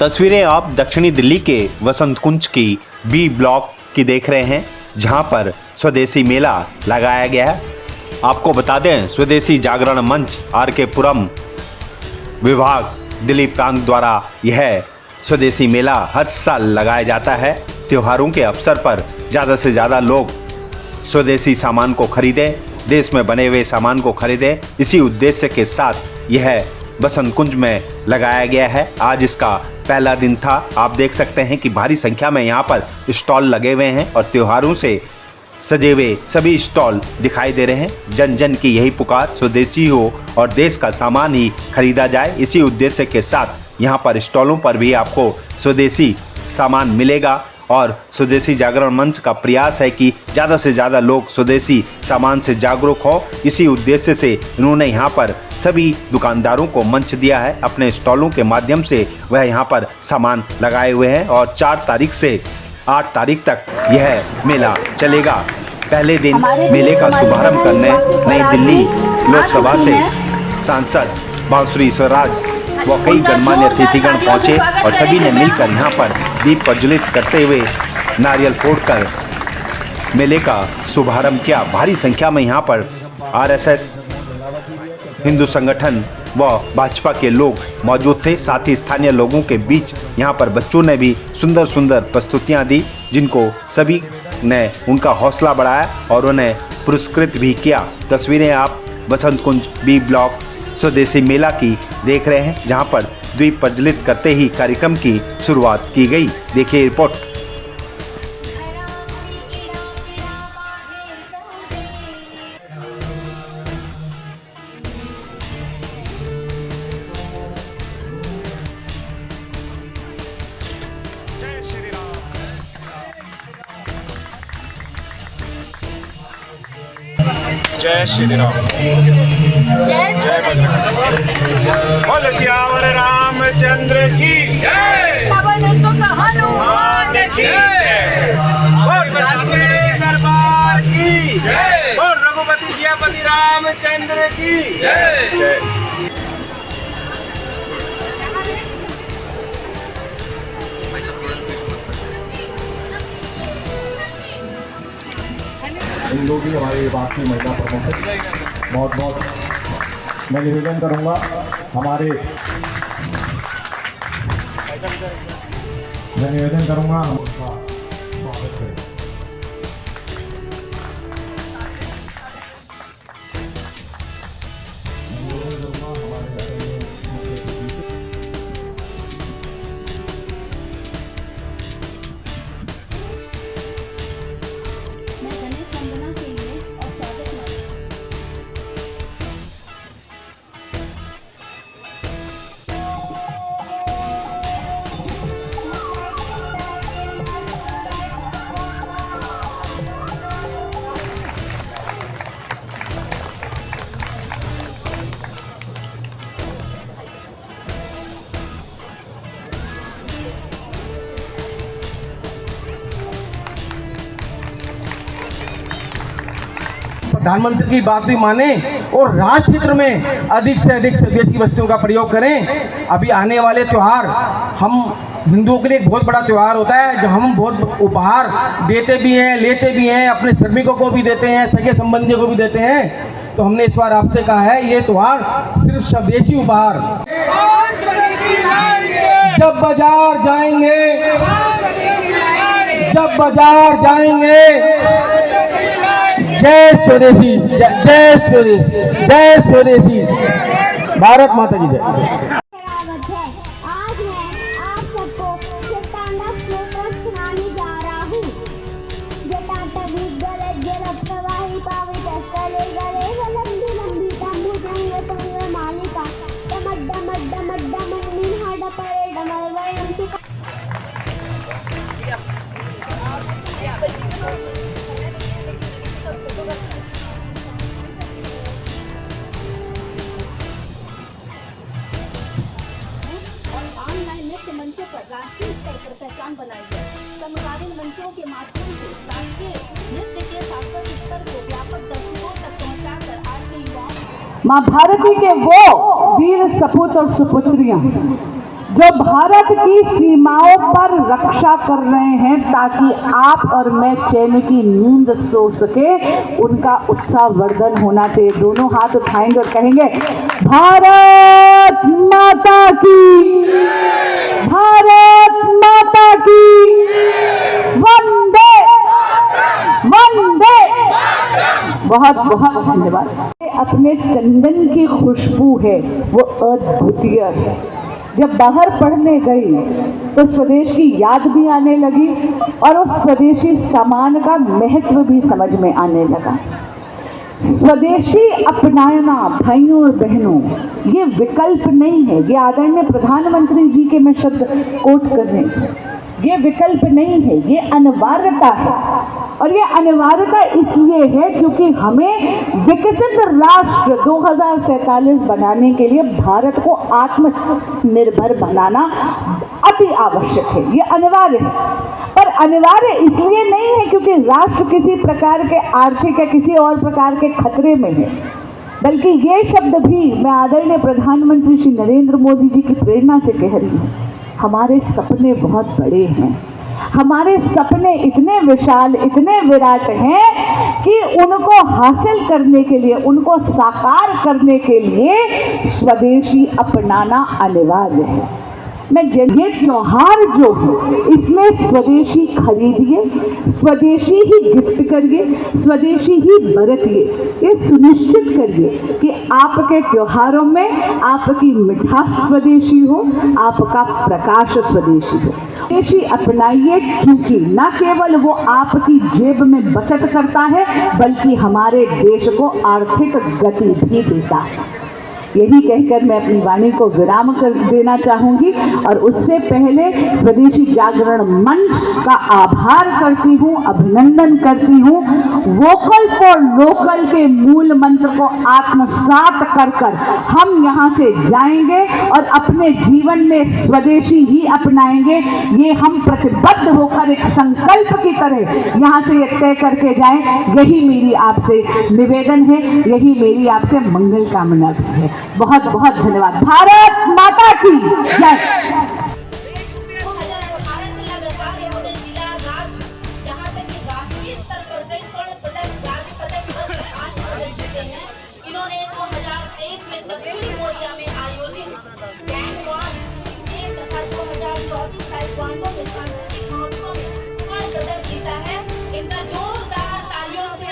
तस्वीरें आप दक्षिणी दिल्ली के वसंत कुंज की बी ब्लॉक की देख रहे हैं, जहां पर स्वदेशी मेला लगाया गया है। आपको बता दें, स्वदेशी जागरण मंच आर.के. पुरम विभाग दिल्ली प्रांत द्वारा यह स्वदेशी मेला हर साल लगाया जाता है। त्योहारों के अवसर पर ज़्यादा से ज़्यादा लोग स्वदेशी सामान को खरीदें, देश में बने हुए सामान को खरीदें, इसी उद्देश्य के साथ यह बसंत कुंज में लगाया गया है। आज इसका पहला दिन था। आप देख सकते हैं कि भारी संख्या में यहाँ पर स्टॉल लगे हुए हैं और त्योहारों से सजे हुए सभी स्टॉल दिखाई दे रहे हैं। जन जन की यही पुकार, स्वदेशी हो और देश का सामान ही खरीदा जाए, इसी उद्देश्य के साथ यहाँ पर स्टॉलों पर भी आपको स्वदेशी सामान मिलेगा। और स्वदेशी जागरण मंच का प्रयास है कि ज़्यादा से ज़्यादा लोग स्वदेशी सामान से जागरूक हो। इसी उद्देश्य से इन्होंने यहाँ पर सभी दुकानदारों को मंच दिया है। अपने स्टॉलों के माध्यम से वह यहाँ पर सामान लगाए हुए हैं और 4 तारीख से 8 तारीख तक यह मेला चलेगा। पहले दिन मेले का शुभारंभ करने नई दिल्ली लोकसभा से सांसद बांसुरी स्वराज व कई गणमान्य अतिथिगण पहुंचे और सभी ने मिलकर यहाँ पर दीप प्रज्वलित करते हुए नारियल फोड़कर मेले का शुभारंभ किया। भारी संख्या में यहाँ पर आरएसएस, हिंदू संगठन व भाजपा के लोग मौजूद थे। साथ ही स्थानीय लोगों के बीच यहाँ पर बच्चों ने भी सुंदर सुंदर प्रस्तुतियाँ दी, जिनको सभी ने उनका हौसला बढ़ाया और उन्हें पुरस्कृत भी किया। तस्वीरें आप बसंत कुंज बी ब्लॉक स्वदेशी मेला की देख रहे हैं, जहां पर दीप प्रज्वलित करते ही कार्यक्रम की शुरुआत की गई। देखिए रिपोर्ट। जय श्री राम। जय बोलो सियावर रामचंद्र की जय। पवन सुत हनुमान की जय। और दरबार की जय। और रघुपति सियापति रामचंद्र की जय। जय। इन लोग भी हमारे बात की महिला प्रमुख है। बहुत बहुत मैं निवेदन करूंगा, हमारे हम उसका स्वागत करें। प्रधानमंत्री की बात भी माने और राष्ट्र हित में अधिक से अधिक स्वदेशी वस्तुओं का प्रयोग करें। अभी आने वाले त्यौहार हम हिंदुओं के लिए एक बहुत बड़ा त्यौहार होता है, जो हम बहुत उपहार देते भी हैं, लेते भी हैं, अपने श्रमिकों को भी देते हैं, सगे संबंधियों को भी देते हैं। तो हमने इस बार आपसे कहा है, ये त्यौहार सिर्फ स्वदेशी उपहार। जब बाजार जाएंगे जय स्वदेशी, जय स्वदेशी, जय स्वदेशी। भारत माता की जय। आज मैं आप सबको तांडव स्तोत्र सुनाने जा रहा हूँ। जटाटवी गले जल प्रवाही पावित स्थले गले लंबी लंबी तंबू जंगे तंगे मालिका डमड डमड डमड डमड नीहाड़ परे डमल वयम सुख। मंचों पर राष्ट्रीय स्तर पर पहचान बनाई है। समकालीन मंचों के माध्यम से शास्त्रीय नृत्य के शाश्वत स्तर को व्यापक दर्शकों तक पहुंचाकर आज के युवाओं माँ भारती के वो वीर सपूत और सुपुत्रियां जो भारत की सीमाओं पर रक्षा कर रहे हैं ताकि आप और मैं चैन की नींद सो सके, उनका उत्साह वर्धन होना चाहिए। दोनों हाथ उठाएंगे और कहेंगे भारत माता की, भारत माता की, वंदे वंदे। बहुत बहुत धन्यवाद। अपने चंदन की खुशबू है वो अद्भुतीय है। जब बाहर पढ़ने गई तो स्वदेश की याद भी आने लगी और उस स्वदेशी सामान का महत्व भी समझ में आने लगा। स्वदेशी अपनाना भाइयों और बहनों ये विकल्प नहीं है। ये आदरणीय प्रधानमंत्री जी के मैं शब्द कोट कर रही हूं। ये विकल्प नहीं है, ये अनिवार्यता है। और ये अनिवार्यता इसलिए है क्योंकि हमें विकसित राष्ट्र 2047 बनाने के लिए भारत को आत्मनिर्भर बनाना अति आवश्यक है। ये अनिवार्य है, पर अनिवार्य इसलिए नहीं है क्योंकि राष्ट्र किसी प्रकार के आर्थिक या किसी और प्रकार के खतरे में है, बल्कि ये शब्द भी मैं आदरणीय प्रधानमंत्री श्री नरेंद्र मोदी जी की प्रेरणा से कह रही हूँ। हमारे सपने बहुत बड़े हैं, हमारे सपने इतने विशाल, इतने विराट हैं कि उनको हासिल करने के लिए, उनको साकार करने के लिए स्वदेशी अपनाना अनिवार्य है। मैं ये त्योहार जो है इसमें स्वदेशी खरीदिए, स्वदेशी ही गिफ्ट करिए, स्वदेशी ही बरतिए। ये सुनिश्चित करिए कि आपके त्योहारों में आपकी मिठास स्वदेशी हो, आपका प्रकाश स्वदेशी हो। स्वदेशी अपनाइए क्योंकि न केवल वो आपकी जेब में बचत करता है बल्कि हमारे देश को आर्थिक गति भी देता है। यही कहकर मैं अपनी वाणी को विराम कर देना चाहूँगी और उससे पहले स्वदेशी जागरण मंच का आभार करती हूँ, अभिनंदन करती हूँ। वोकल फॉर लोकल के मूल मंत्र को आत्मसात कर कर हम यहाँ से जाएंगे और अपने जीवन में स्वदेशी ही अपनाएंगे। ये हम प्रतिबद्ध होकर एक संकल्प की तरह यहाँ से ये तय करके जाएं। यही मेरी आपसे निवेदन है, यही मेरी आपसे मंगल कामना भी है। बहुत बहुत धन्यवाद। भारत माता की जय। 2018 से लगातार इन्होंने जिला, राज्य, यहाँ तक कि राष्ट्रीय स्तर पर कई स्वर्ण पदक, राज्य पदक और प्रकाश पदक जीते हैं। इन्होंने 2023 में दक्षिणी कोरिया में आयोजित ग्रैंड वॉर तथा 2024 ताइक्वांडो में सांस्कृतिक महोत्सव में स्वर्ण पदक जीता है। इनका जोरदार तालियों से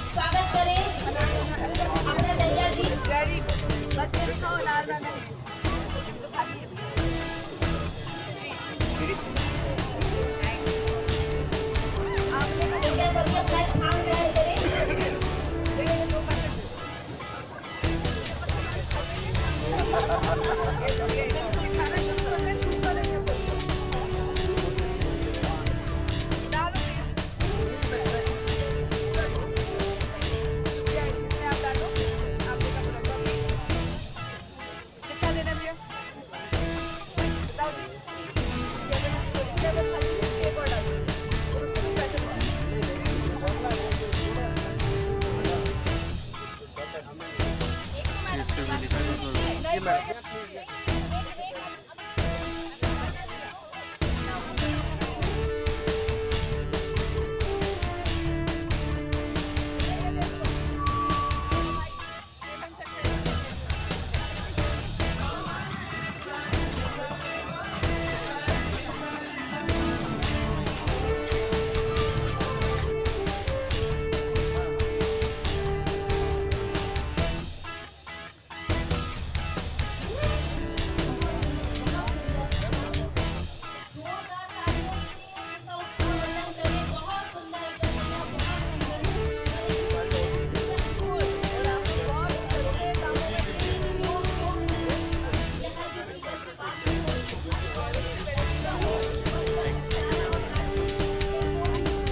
स्वागत करें। अपना दरिया जी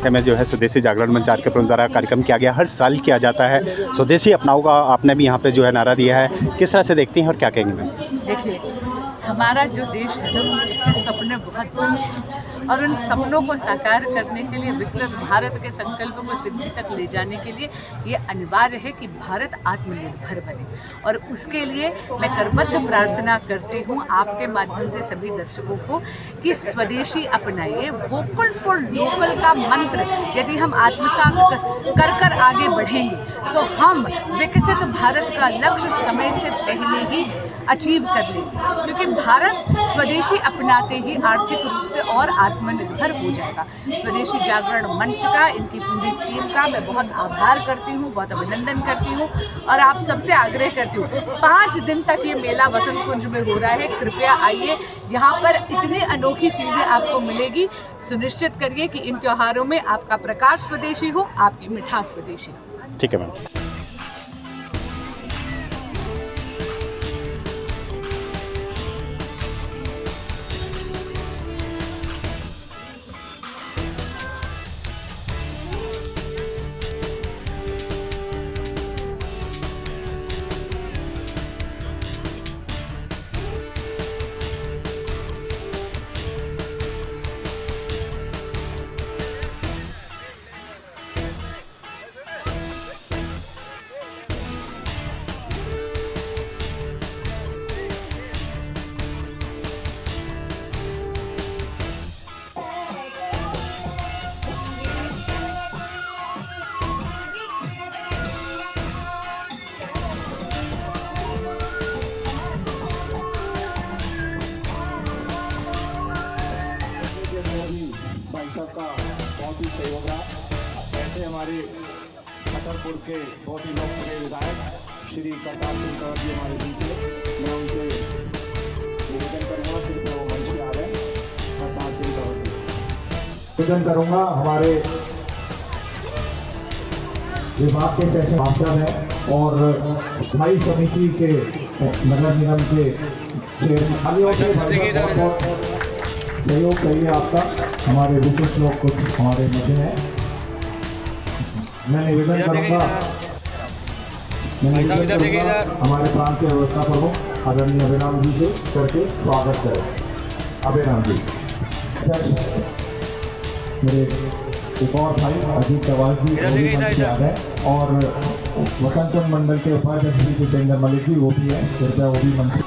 में जो है स्वदेशी जागरण मंच आर के पुरम द्वारा कार्यक्रम किया गया, हर साल किया जाता है। स्वदेशी अपनाओ का आपने भी यहाँ पे जो है नारा दिया है, किस तरह से देखती हैं और क्या कहेंगे मैम? देखिए, हमारा जो देश है ना, इसके सपने बहुत बड़े हैं और उन सपनों को साकार करने के लिए, विकसित भारत के संकल्प को सिद्धि तक ले जाने के लिए ये अनिवार्य है कि भारत आत्मनिर्भर बने। और उसके लिए मैं करबद्ध प्रार्थना करती हूँ आपके माध्यम से सभी दर्शकों को कि स्वदेशी अपनाइए। वोकल फॉर लोकल का मंत्र यदि हम आत्मसात कर आगे बढ़ेंगे तो हम विकसित भारत का लक्ष्य समय से पहले ही अचीव कर लेंगे, क्योंकि भारत स्वदेशी अपनाते ही आर्थिक रूप से और आत्मनिर्भर हो जाएगा। स्वदेशी जागरण मंच का, इनकी पूरी टीम का मैं बहुत आभार करती हूँ, बहुत अभिनंदन करती हूँ और आप सबसे आग्रह करती हूँ 5 दिन तक ये मेला वसंत कुंज में हो रहा है। कृपया आइए, यहाँ पर इतनी अनोखी चीज़ें आपको मिलेगी। सुनिश्चित करिए कि इन त्योहारों में आपका प्रकाश स्वदेशी हो, आपकी मिठास स्वदेशी हो। ठीक है मैम। भाई का बहुत ही सहयोग रहा। ऐसे हमारे छतरपुर के बहुत ही लोकप्रिय विधायक श्री करतार सिंह तंवर जी हमारे बीच में, मैं उनसे निवेदन करूँगा कि वो मंच पे आ रहे हैं। करतार सिंह तंवर जी निवेदन करूँगा, हमारे विभाग के सेशन मास्टर हैं और स्थायी समिति के नगर निगम के चेयरमैन से बहुत सहयोग चाहिए आपका। हमारे विशेष लोग कुछ हमारे मध्य हैं। मैं निवेदन करूँगा हमारे प्रांत के व्यवस्था प्रमुख आदरणीय अभिराम जी से करके स्वागत करें। अभिराम जी, मेरे एक और भाई अजीत चवाल जी आ गए और वसंत मंडल के उपाध्यक्ष श्री जितेंद्र मलिक जी वो भी हैं, कृपया वो भी मंत्री।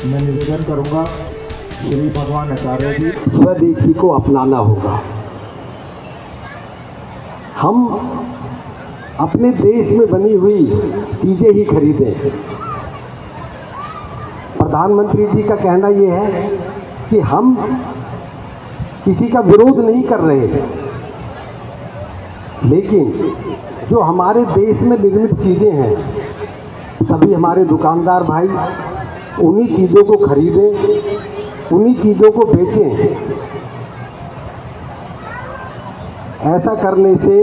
मैं निवेदन करूंगा श्री भगवान आचार्य जी, स्वदेशी को अपनाना होगा। हम अपने देश में बनी हुई चीज़ें ही खरीदें। प्रधानमंत्री जी का कहना ये है कि हम किसी का विरोध नहीं कर रहे, लेकिन जो हमारे देश में निर्मित चीज़ें हैं सभी हमारे दुकानदार भाई उन्हीं चीज़ों को खरीदें, उन्हीं चीज़ों को बेचें। ऐसा करने से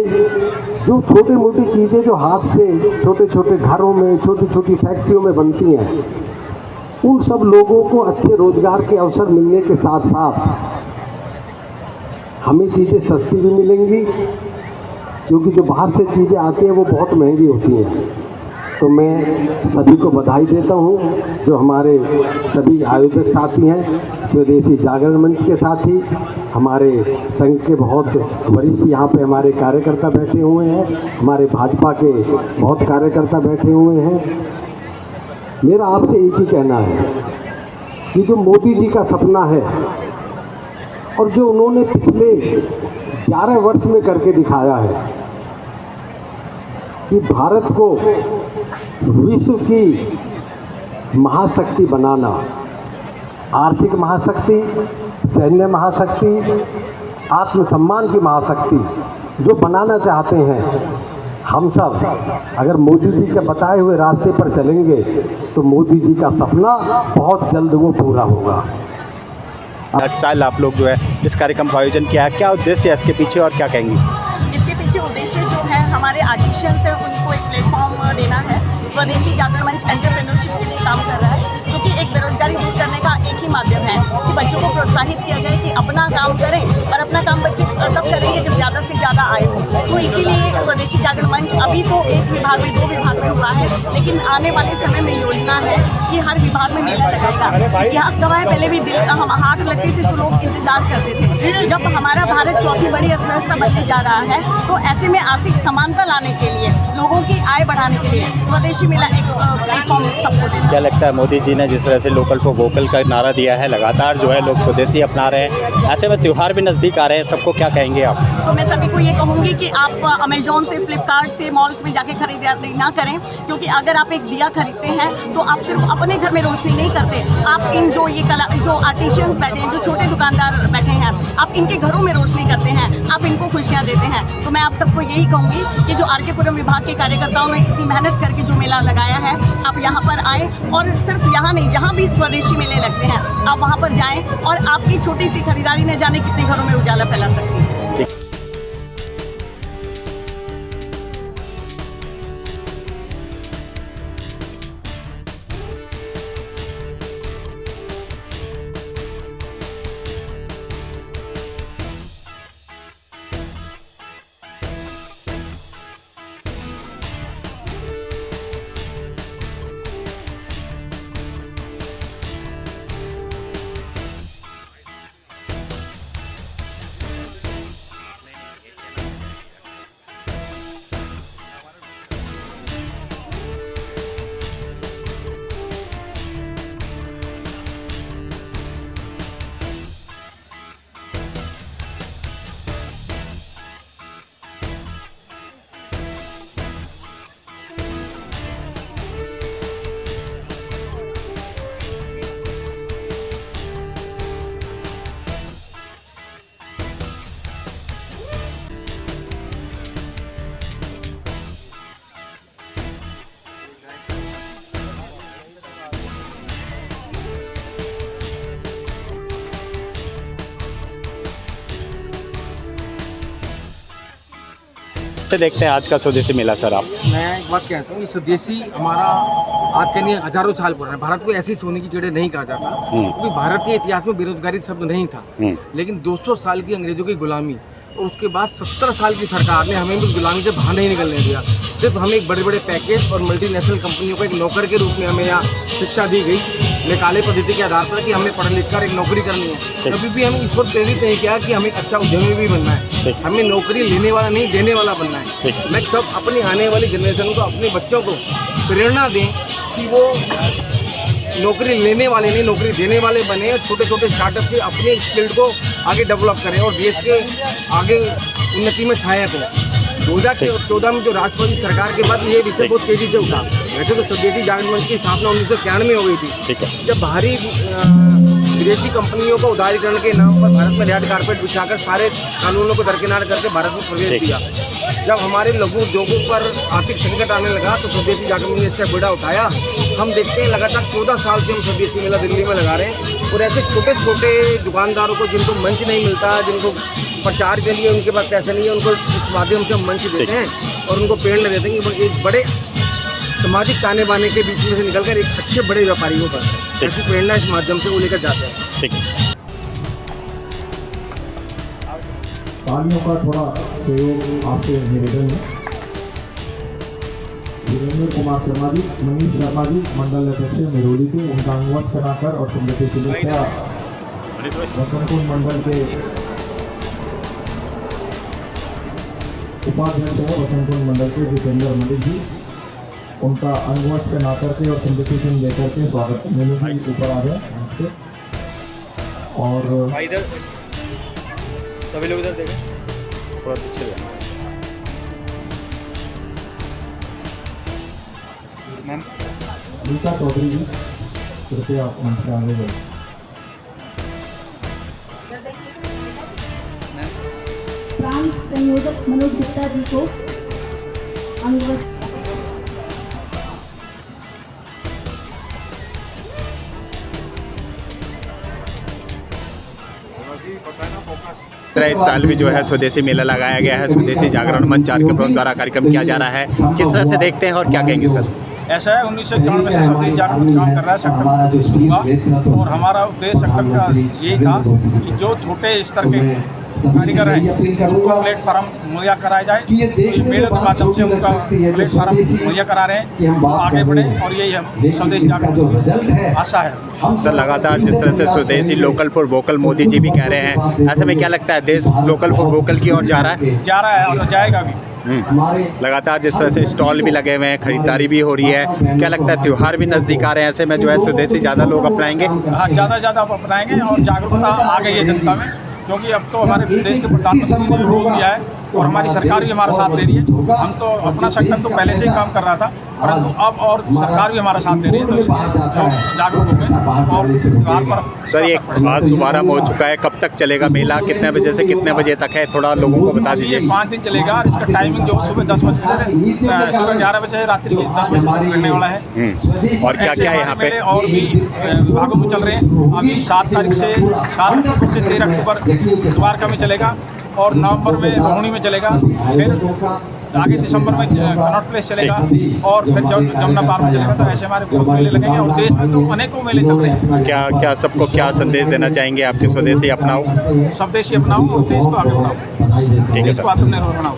जो छोटी मोटी चीज़ें जो हाथ से छोटे छोटे घरों में, छोटी छोटी फैक्ट्रियों में बनती हैं, उन सब लोगों को अच्छे रोजगार के अवसर मिलने के साथ साथ हमें चीज़ें सस्ती भी मिलेंगी, क्योंकि जो बाहर से चीज़ें आती हैं वो बहुत महंगी होती हैं। तो मैं सभी को बधाई देता हूँ, जो हमारे सभी आयोजक साथी हैं, स्वदेशी जागरण मंच के साथी, हमारे संघ के बहुत वरिष्ठ यहाँ पे हमारे कार्यकर्ता बैठे हुए हैं, हमारे भाजपा के बहुत कार्यकर्ता बैठे हुए हैं। मेरा आपसे एक ही कहना है कि जो मोदी जी का सपना है और जो उन्होंने पिछले 11 वर्ष में करके दिखाया है कि भारत को विश्व की महाशक्ति बनाना, आर्थिक महाशक्ति, सैन्य महाशक्ति, आत्मसम्मान की महाशक्ति जो बनाना चाहते हैं, हम सब अगर मोदी जी के बताए हुए रास्ते पर चलेंगे तो मोदी जी का सपना बहुत जल्द वो पूरा होगा। हर साल आप लोग जो है इस कार्यक्रम का आयोजन किया है, क्या उद्देश्य है इसके पीछे और क्या कहेंगी? इसके पीछे उद्देश्य जो है हमारे आर्टिशियंस है उनको एक प्लेटफॉर्म देना है। स्वदेशी जागरण मंच एंटरप्रेन्योरशिप के लिए काम कर रहा है, क्योंकि एक बेरोजगारी दूर करने का एक ही माध्यम है कि बच्चों को प्रोत्साहित किया जाए कि अपना काम करें, और अपना काम बच्चे तब करेंगे जब ज़्यादा से ज़्यादा आए हो। तो इसीलिए स्वदेशी जागरण मंच अभी तो एक विभाग में 2 विभाग में हुआ है, लेकिन आने वाले समय में योजना है कि हर विभाग में मेला लगेगा। इतिहास गवाह है, पहले भी हम हाट लगते थे तो लोग इंतजार करते थे। जब हमारा भारत चौथी बड़ी अर्थव्यवस्था बनने जा रहा है तो ऐसे में आर्थिक समानता लाने के लिए, लोगों की आय बढ़ाने के लिए स्वदेशी मेला एक प्लेटफॉर्म सबको देना। क्या लगता है मोदी जी ने जिस तरह से लोकल फॉर वोकल का नारा दिया है, लगातार जो है लोग स्वदेशी अपना रहे हैं, ऐसे में त्यौहार भी नज़दीक आ रहे हैं, सबको क्या कहेंगे आप? तो मैं सभी को ये कहूँगी कि आप अमेजोन से, फ्लिपकार्ट से, मॉल्स में जाके खरीदारी ना करें, क्योंकि अगर आप एक दिया खरीदते हैं तो आप सिर्फ अपने घर में रोशनी नहीं करते, आप इन जो ये कला जो आर्टिशियंस बैठे हैं, जो छोटे दुकानदार बैठे हैं, आप इनके घरों में रोशनी करते हैं, आप इनको खुशियाँ देते हैं। तो मैं आप सबको यही कहूँगी कि जो आर.के.पुरम विभाग के कार्यकर्ताओं ने इतनी मेहनत करके जो मेला लगाया है, आप यहाँ पर आएँ, और सिर्फ यहाँ नहीं, जहाँ भी स्वदेशी मेले लगते हैं आप वहाँ पर जाएँ, और आपकी छोटी सी खरीदारी न जाने कितने घरों में उजाला फैला सकती है। देखते हैं आज का स्वदेशी मेला सर आप। मैं एक बात कहता हूँ, ये स्वदेशी हमारा आज के नहीं हजारों साल पुराना है। भारत को ऐसी सोने की चिड़िया नहीं कहा जाता, क्योंकि भारत के इतिहास में बेरोजगारी शब्द नहीं था, लेकिन 200 साल की अंग्रेजों की गुलामी और उसके बाद 70 साल की सरकार ने हमें उस गुलामी से बाहर नहीं निकलने दिया। सिर्फ हमें एक बड़े बड़े पैकेज और मल्टीनेशनल कंपनियों को एक नौकर के रूप में हमें यहाँ शिक्षा दी गई, निकाले पद्धति के आधार पर कि हमें पढ़ लिख कर एक नौकरी करनी है। कभी भी हमें ईश्वर प्रेरित नहीं किया कि हमें अच्छा उद्यमी भी बनना है, हमें नौकरी लेने वाला नहीं देने वाला बनना है। मैं सब अपनी आने वाली जनरेशन को, अपने बच्चों को प्रेरणा दें कि वो नौकरी लेने वाले नहीं, नौकरी देने वाले बने, और छोटे छोटे स्टार्टअप से अपने स्किल्ड को आगे डेवलप करें और देश के आगे उन्नति में सहायक हो। 2014 में जो राष्ट्रपति सरकार के बाद ये विषय बहुत तेजी से उठा। वैसे तो स्वदेशी जागरण मंच की स्थापना 1991 में हो गई थी, जब बाहरी विदेशी कंपनियों को उदारीकरण के नाम पर भारत में रेड कारपेट बिछाकर सारे कानूनों को दरकिनार करके भारत में प्रवेश किया। जब हमारे लघु उद्योगों पर आर्थिक संकट आने लगा तो स्वदेशी जागरण मंच ने इसका बेड़ा उठाया। हम देखते हैं लगातार 14 साल से हम स्वदेशी मेला दिल्ली में लगा रहे हैं, और ऐसे छोटे छोटे दुकानदारों को जिनको मंच नहीं मिलता, जिनको प्रचार के लिए उनके पास पैसे नहीं है, उनको इस माध्यम से हम मंच देते हैं और उनको प्रेरणा देते हैं कि एक बड़े सामाजिक ताने बाने के बीच में से निकलकर एक अच्छे बड़े व्यापारी को बनते हैं। ऐसी प्रेरणा इस माध्यम से वो लेकर जाते हैं। ठीक। तालियों का थोड़ा सहयोग आपसे निवेदन है। वीरेंद्र कुमार शर्मा जी, मनीष शर्मा जी, मंडल अध्यक्ष मेरोली के, उनका अनुवाद कराकर और समृद्धि सुलेखा वसंतकुंज मंडल के उपाध्यक्ष है वसंतकुंज मंडल के जितेंद्र मलिक जी, उनका अनुवाद करा करके और समृद्धि लेकर के स्वागत मेनू भी ऊपर आ गए। और इधर सभी लोग इधर देखें, थोड़ा पीछे जाए। मैम रीता चौधरी जी, कृपया मंच पे आगे बढ़ें। प्रांत संयोजक मनोज गुप्ता जी को इस साल भी जो है स्वदेशी मेला लगाया गया है। स्वदेशी जागरण मंच आर.के. द्वारा कार्यक्रम किया जा रहा है। किस तरह से देखते हैं और क्या कहेंगे सर? ऐसा है 1991 से स्वदेशी जागरण मंच काम कर रहा है सेक्टर का, और हमारा उद्देश्य सेक्टर का यही था कि जो छोटे स्तर के कारीगर हैं उनको प्लेटफार्म मुहैया कराया जाए। तो ये मेले के माध्यम से उनका प्लेटफार्म मुहैया करा रहे हैं, वो आगे बढ़े, और यही हम स्वदेशी जागरण की आशा है। सर लगातार जिस तरह से स्वदेशी local for vocal Modi ji भी कह रहे हैं, ऐसे में क्या लगता है देश लोकल फॉर वोकल की ओर जा रहा है और जाएगा भी। लगातार जिस तरह से स्टॉल भी लगे हुए हैं, खरीदारी भी हो रही है, क्या लगता है त्यौहार भी नज़दीक आ रहे हैं, ऐसे में जो है स्वदेशी ज़्यादा लोग अपनाएंगे? हाँ, ज़्यादा से ज़्यादा अपनाएंगे और जागरूकता आ गई है जनता में, क्योंकि अब तो हमारे देश के प्रधानमंत्री ने भी रोक दिया है और हमारी सरकार भी हमारा साथ दे रही है। हम तो अपना सेक्टर तो पहले से ही काम कर रहा था, परंतु अब और सरकार भी हमारा साथ दे रही है, तो इसलिए लोग जागरूक हो गए और त्योहार पर। सर ये आज शुभारंभ हो चुका है, कब तक चलेगा मेला, कितने बजे से कितने बजे तक है, थोड़ा लोगों को बता दीजिए। 5 दिन चलेगा और इसका टाइमिंग जो सुबह 10 बजे से सुबह 11 बजे से रात्रि 10 बजे तक रहने वाला है। और क्या क्या है यहाँ पे? और भी विभागों में चल रहे हैं। अभी 7 तारीख से 7 अक्टूबर से 13 अक्टूबर द्वारका में चलेगा, और नवंबर में रोहिणी में चलेगा, फिर आगे दिसंबर में कनॉट प्लेस चलेगा, और फिर जमुना पार्क में चलेगा। तो ऐसे हमारे बहुत मेले लगेंगे और देश में तो अनेकों मेले चल रहे हैं। क्या सबको क्या संदेश देना चाहेंगे आपके? स्वदेशी अपनाओ, स्वदेशी अपनाओ और देश को आगे बढ़ाओ, ठीक है देश को सर। आत्मनिर्भर बनाओ।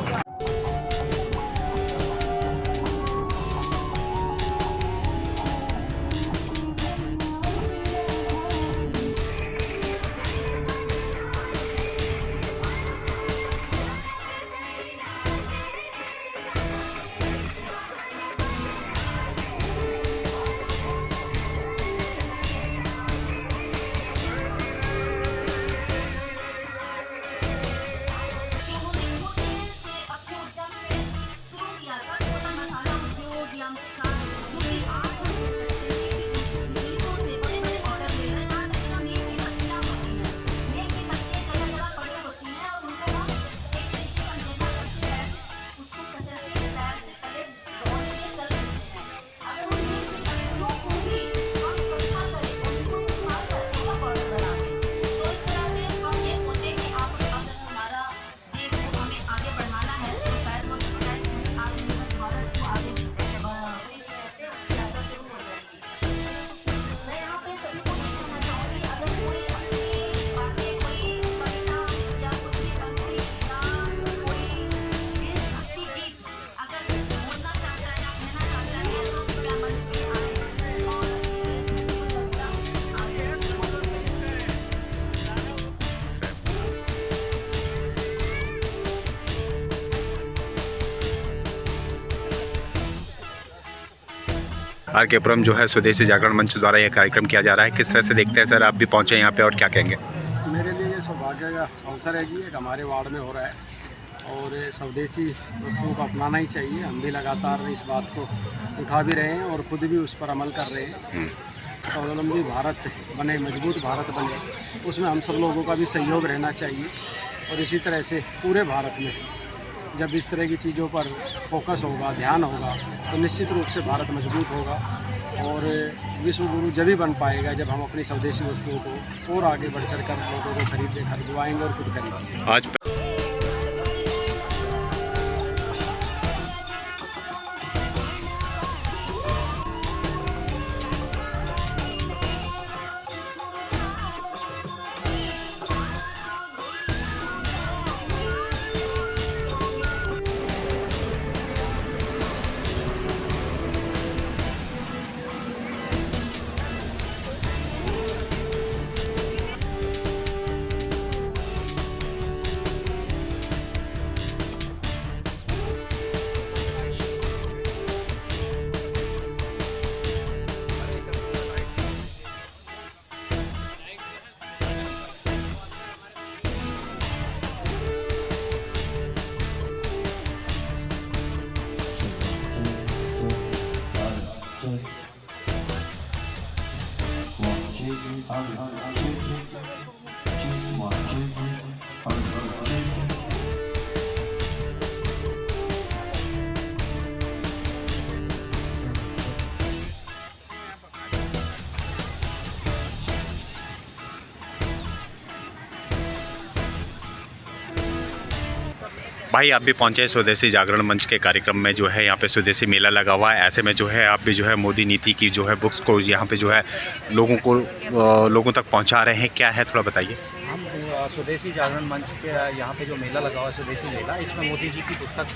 आर.के. जो है स्वदेशी जागरण मंच द्वारा यह कार्यक्रम किया जा रहा है, किस तरह से देखते हैं सर? आप भी पहुँचे यहाँ पे और क्या कहेंगे? मेरे लिए ये सौभाग्य का अवसर है जी, एक हमारे वार्ड में हो रहा है और स्वदेशी वस्तुओं को अपनाना ही चाहिए। हम भी लगातार इस बात को उठा भी रहे हैं और खुद भी उस पर अमल कर रहे हैं। स्वावलंबी भारत बने, मजबूत भारत बने, उसमें हम सब लोगों का भी सहयोग रहना चाहिए। और इसी तरह से पूरे भारत में जब इस तरह की चीज़ों पर फोकस होगा, ध्यान होगा, तो निश्चित रूप से भारत मजबूत होगा और विश्व गुरु जब ही बन पाएगा जब हम अपनी स्वदेशी वस्तुओं को और आगे बढ़ चढ़ कर लोगों को खरीदवाएंगे और खुद खरीदेंगे। आज भाई आप भी पहुंचे स्वदेशी जागरण मंच के कार्यक्रम में, जो है यहाँ पे स्वदेशी मेला लगा हुआ है। ऐसे में जो है आप भी जो है मोदी नीति की जो है बुक्स को यहाँ पे जो है लोगों तक पहुँचा रहे हैं, क्या है थोड़ा बताइए। हम स्वदेशी जागरण मंच के यहाँ पे जो मेला लगा हुआ है स्वदेशी मेला, इसमें मोदी जी की पुस्तक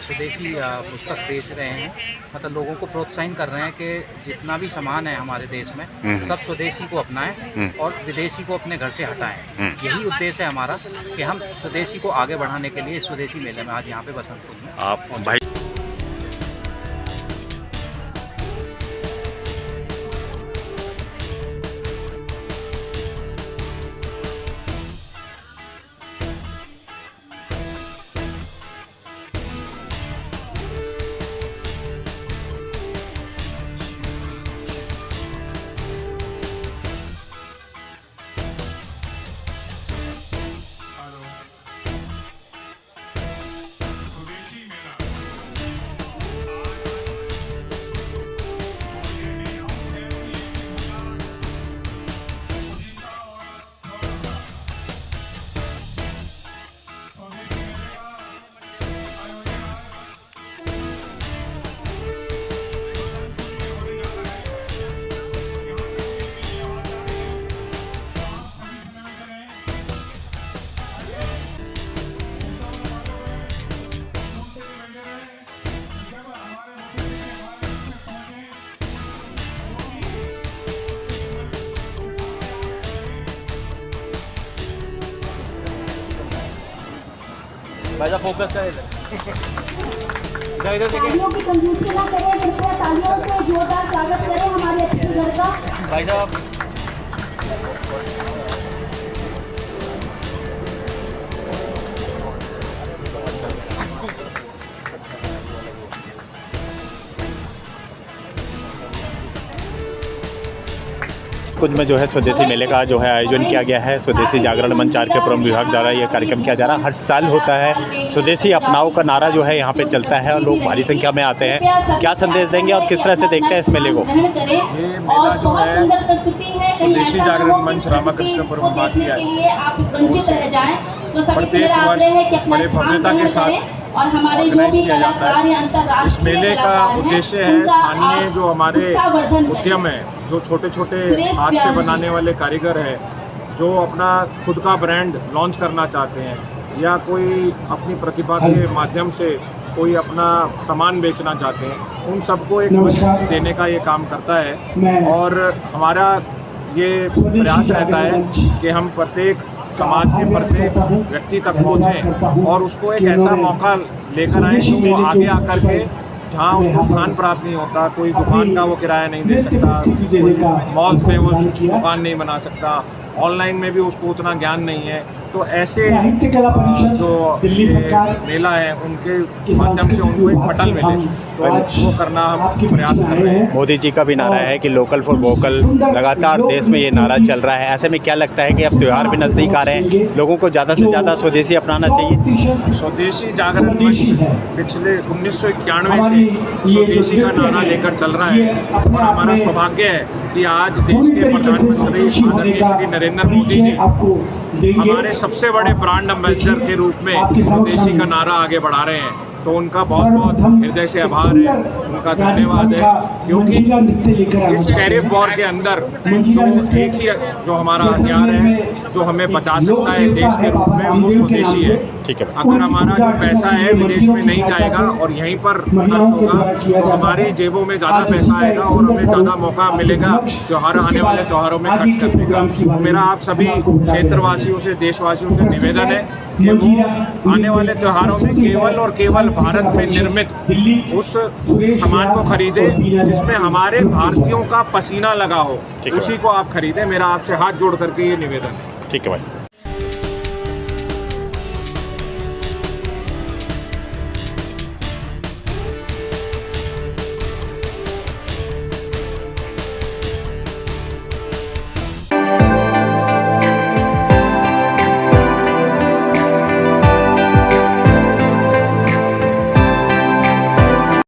स्वदेशी पुस्तक बेच रहे हैं। मतलब लोगों को प्रोत्साहन कर रहे हैं कि जितना भी सामान है हमारे देश में सब स्वदेशी को अपनाएं और विदेशी को अपने घर से हटाएं। यही उद्देश्य है हमारा कि हम स्वदेशी को आगे बढ़ाने के लिए स्वदेशी मेले में आज यहाँ पे बसंतपुर में आप भाई भाई फोकस करें इधर तालियों की कंजूसी ना करें, कृपया तालियों से जोरदार स्वागत करें हमारे अतिथि घर का। भाई साहब कुछ में जो है स्वदेशी मेले का जो है आयोजन किया गया है। स्वदेशी जागरण मंच आर के पुरम विभाग द्वारा यह कार्यक्रम किया जा रहा है। हर साल होता है। स्वदेशी अपनाओ का नारा जो है यहाँ पे चलता है और लोग भारी संख्या में आते हैं। क्या संदेश देंगे और किस तरह से देखते हैं इस मेले को? ये मेला जो है स्वदेशी जागरण मंच रामाकृष्णपुरम विभाग किया है, प्रत्येक वर्ष बड़े भव्यता के साथ ऑर्गेनाइज किया जाता है। इस मेले का उद्देश्य है स्थानीय जो हमारे उद्यम है, जो छोटे छोटे हाथ से बनाने वाले कारीगर हैं, जो अपना खुद का ब्रांड लॉन्च करना चाहते हैं या कोई अपनी प्रतिभा के माध्यम से कोई अपना सामान बेचना चाहते हैं, उन सबको एक मंच देने का ये काम करता है। और हमारा ये प्रयास रहता है कि हम प्रत्येक समाज के प्रत्येक व्यक्ति तक पहुँचें और उसको एक ऐसा मौका लेकर आएँ जो वो आगे आकर के जहाँ उसको स्थान प्राप्त नहीं होता, कोई दुकान का वो किराया नहीं दे सकता, कोई मॉल्स में वो दुकान नहीं बना सकता, ऑनलाइन में भी उसको उतना ज्ञान नहीं है, तो ऐसे जो मेला है उनके माध्यम से उनको एक पटल मिले, तो वो करना हम प्रयास कर रहे हैं। मोदी जी का भी नारा है कि लोकल फॉर वोकल, लगातार देश में ये नारा चल रहा है। ऐसे में क्या लगता है कि अब त्यौहार भी नज़दीक आ रहे हैं, लोगों को ज़्यादा से ज़्यादा स्वदेशी अपनाना चाहिए? स्वदेशी जागरण मंच पिछले 1991 से स्वदेशी का नारा लेकर चल रहा है और हमारा सौभाग्य है कि आज देश के प्रधानमंत्री आदरणीय श्री नरेंद्र मोदी जी हमारे सबसे बड़े ब्रांड एम्बेसडर के रूप में स्वदेशी का नारा आगे बढ़ा रहे हैं। तो उनका बहुत बहुत हृदय से आभार है, उनका धन्यवाद है, क्योंकि इस टैरिफ वॉर के अंदर जो एक ही जो हमारा हथियार है जो हमें बचा सकता है देश के रूप में, वो स्वदेशी है। ठीक है। अगर हमारा जो पैसा है विदेश में नहीं जाएगा और यहीं पर खर्च होगा तो हमारी जेबों में ज़्यादा पैसा आएगा और हमें ज़्यादा मौका मिलेगा त्योहार आने वाले त्योहारों में खर्च करने का। मेरा आप सभी क्षेत्रवासियों से, देशवासियों से निवेदन है कि वो आने वाले त्योहारों में केवल और केवल भारत में निर्मित उस सामान को खरीदे जिसमें हमारे भारतीयों का पसीना लगा हो, उसी को आप खरीदें। मेरा आपसे हाथ जोड़ करके ये निवेदन है। ठीक है भाई।